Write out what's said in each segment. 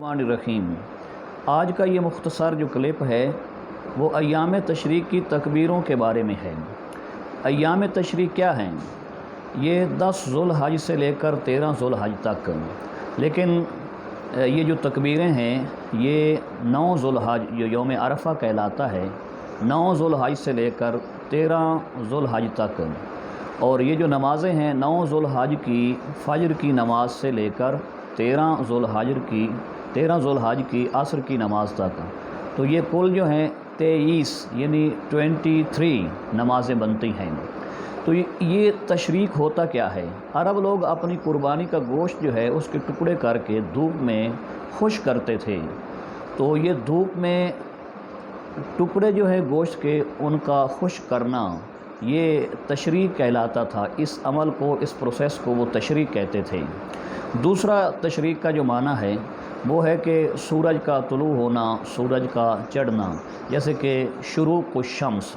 الرحمن الرحیم۔ آج کا یہ مختصر جو کلپ ہے وہ ایام تشریق کی تکبیروں کے بارے میں ہے۔ ایام تشریق کیا ہیں؟ یہ 10 ذو الحج سے لے کر 13 ذو الحج تک، لیکن یہ جو تکبیریں ہیں یہ 9 ذو الحج جو یوم عرفہ کہلاتا ہے، 9 ذو الحج سے لے کر 13 ذو الحج تک، اور یہ جو نمازیں ہیں 9 ذو الحج کی فجر کی نماز سے لے کر 13 ذو الحج کی عصر کی نماز تک، تو یہ کل جو ہیں 23 یعنی 23 نمازیں بنتی ہیں۔ تو یہ تشریق ہوتا کیا ہے؟ عرب لوگ اپنی قربانی کا گوشت جو ہے اس کے ٹکڑے کر کے دھوپ میں خشک کرتے تھے، تو یہ دھوپ میں ٹکڑے جو ہے گوشت کے ان کا خشک کرنا یہ تشریق کہلاتا تھا۔ اس عمل کو، اس پروسیس کو وہ تشریق کہتے تھے۔ دوسرا تشریق کا جو معنی ہے وہ ہے کہ سورج کا طلوع ہونا، سورج کا چڑھنا، جیسے کہ شروق الشمس۔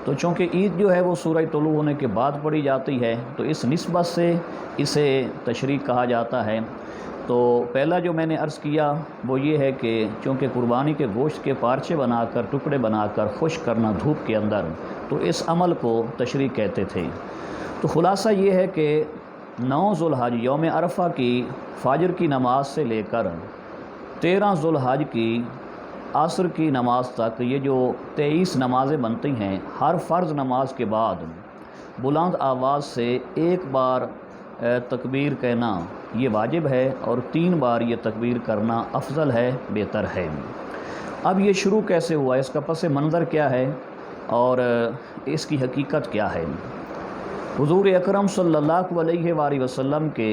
تو چونکہ عید جو ہے وہ سورج طلوع ہونے کے بعد پڑھی جاتی ہے، تو اس نسبت سے اسے تشریق کہا جاتا ہے۔ تو پہلا جو میں نے عرض کیا وہ یہ ہے کہ چونکہ قربانی کے گوشت کے پارچے بنا کر، ٹکڑے بنا کر خشک کرنا دھوپ کے اندر، تو اس عمل کو تشریق کہتے تھے۔ تو خلاصہ یہ ہے کہ 9 ذو الحج یوم عرفہ کی فجر کی نماز سے لے کر 13 ذو الحج کی عصر کی نماز تک یہ جو 23 نمازیں بنتی ہیں، ہر فرض نماز کے بعد بلند آواز سے ایک بار تکبیر کہنا یہ واجب ہے، اور 3 بار یہ تکبیر کرنا افضل ہے، بہتر ہے۔ اب یہ شروع کیسے ہوا، اس کا پس منظر کیا ہے اور اس کی حقیقت کیا ہے؟ حضور اکرم صلی اللہ علیہ وآلہ وسلم کے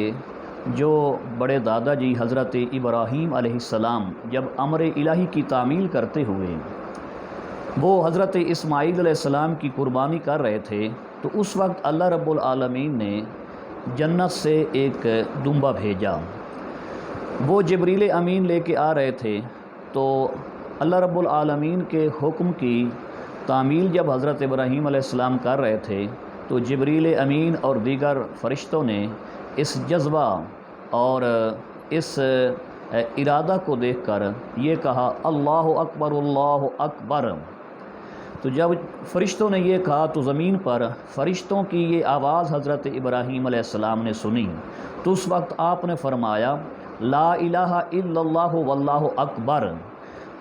جو بڑے دادا جی حضرت ابراہیم علیہ السلام جب امر الہی کی تعمیل کرتے ہوئے وہ حضرت اسماعیل علیہ السلام کی قربانی کر رہے تھے، تو اس وقت اللہ رب العالمین نے جنت سے ایک دمبا بھیجا۔ وہ جبریل امین لے کے آ رہے تھے، تو اللہ رب العالمین کے حکم کی تعمیل جب حضرت ابراہیم علیہ السلام کر رہے تھے، تو جبریل امین اور دیگر فرشتوں نے اس جذبہ اور اس ارادہ کو دیکھ کر یہ کہا اللہ اکبر اللہ اکبر۔ تو جب فرشتوں نے یہ کہا تو زمین پر فرشتوں کی یہ آواز حضرت ابراہیم علیہ السلام نے سنی، تو اس وقت آپ نے فرمایا لا الہ الا اللہ واللہ اکبر۔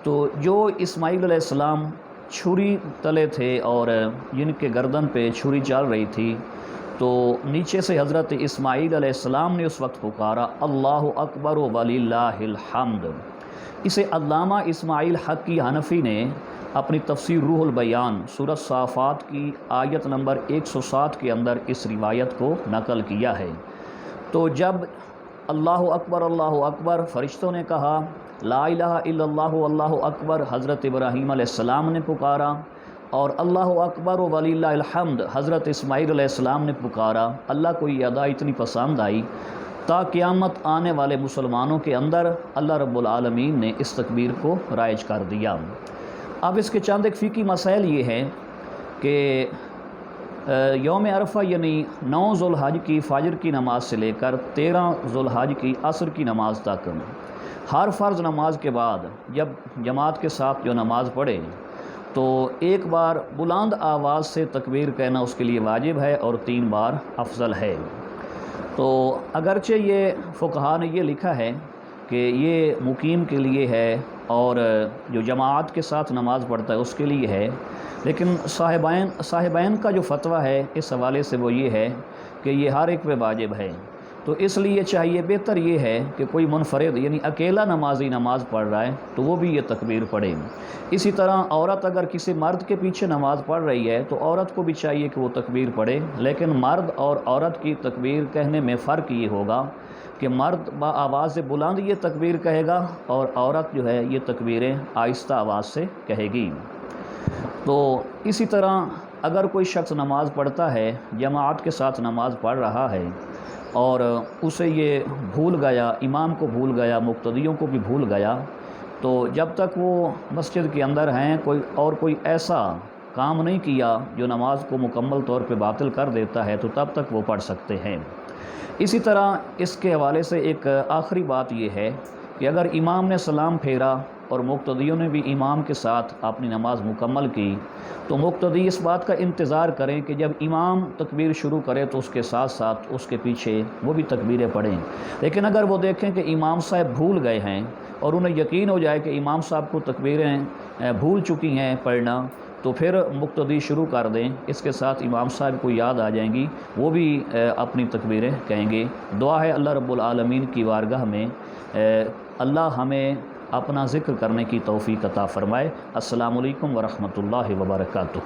تو جو اسماعیل علیہ السلام چھری تلے تھے اور جن کے گردن پہ چھری چل رہی تھی، تو نیچے سے حضرت اسماعیل علیہ السلام نے اس وقت پکارا اللہ اکبر وللہ الحمد۔ اسے علامہ اسماعیل حقی حنفی نے اپنی تفسیر روح البیان سورۃ صافات کی آیت نمبر 160 کے اندر اس روایت کو نقل کیا ہے۔ تو جب اللہ اکبر فرشتوں نے کہا، لا الہ الا اللہ واللہ اکبر حضرت ابراہیم علیہ السلام نے پکارا، اور اللہ اکبر وللہ الحمد حضرت اسماعیل علیہ السلام نے پکارا، اللہ کو یہ ادا اتنی پسند آئی تا قیامت آنے والے مسلمانوں کے اندر اللہ رب العالمین نے اس تکبیر کو رائج کر دیا۔ اب اس کے چند ایک فقہی مسائل یہ ہیں کہ یوم عرفہ یعنی 9 ذو الحج کی فجر کی نماز سے لے کر 13 ذو الحج کی عصر کی نماز تک ہر فرض نماز کے بعد جب جماعت کے ساتھ جو نماز پڑھے تو ایک بار بلند آواز سے تکبیر کہنا اس کے لیے واجب ہے، اور 3 بار افضل ہے۔ تو اگرچہ یہ فقہا نے یہ لکھا ہے کہ یہ مقیم کے لیے ہے اور جو جماعت کے ساتھ نماز پڑھتا ہے اس کے لیے ہے، لیکن صاحبین کا جو فتویٰ ہے اس حوالے سے وہ یہ ہے کہ یہ ہر ایک پہ واجب ہے۔ تو اس لیے چاہیے، بہتر یہ ہے کہ کوئی منفرد یعنی اکیلا نمازی نماز پڑھ رہا ہے تو وہ بھی یہ تکبیر پڑھے۔ اسی طرح عورت اگر کسی مرد کے پیچھے نماز پڑھ رہی ہے تو عورت کو بھی چاہیے کہ وہ تکبیر پڑھے، لیکن مرد اور عورت کی تکبیر کہنے میں فرق یہ ہوگا کہ مرد با آواز بلند یہ تکبیر کہے گا، اور عورت جو ہے یہ تکبیریں آہستہ آواز سے کہے گی۔ تو اسی طرح اگر کوئی شخص نماز پڑھتا ہے، جماعت کے ساتھ نماز پڑھ رہا ہے، اور اسے یہ بھول گیا، امام کو بھول گیا، مقتدیوں کو بھی بھول گیا، تو جب تک وہ مسجد کے اندر ہیں کوئی ایسا کام نہیں کیا جو نماز کو مکمل طور پہ باطل کر دیتا ہے، تو تب تک وہ پڑھ سکتے ہیں۔ اسی طرح اس کے حوالے سے ایک آخری بات یہ ہے کہ اگر امام نے سلام پھیرا اور مقتدیوں نے بھی امام کے ساتھ اپنی نماز مکمل کی تو مقتدی اس بات کا انتظار کریں کہ جب امام تکبیر شروع کرے تو اس کے ساتھ ساتھ اس کے پیچھے وہ بھی تکبیریں پڑھیں۔ لیکن اگر وہ دیکھیں کہ امام صاحب بھول گئے ہیں اور انہیں یقین ہو جائے کہ امام صاحب کو تکبیریں بھول چکی ہیں پڑھنا، تو پھر مقتدی شروع کر دیں، اس کے ساتھ امام صاحب کو یاد آ جائیں گی، وہ بھی اپنی تکبیریں کہیں گے۔ دعا ہے اللہ رب العالمین کی بارگاہ میں اللہ ہمیں اپنا ذکر کرنے کی توفیق عطا فرمائے۔ السلام علیکم ورحمۃ اللہ وبرکاتہ۔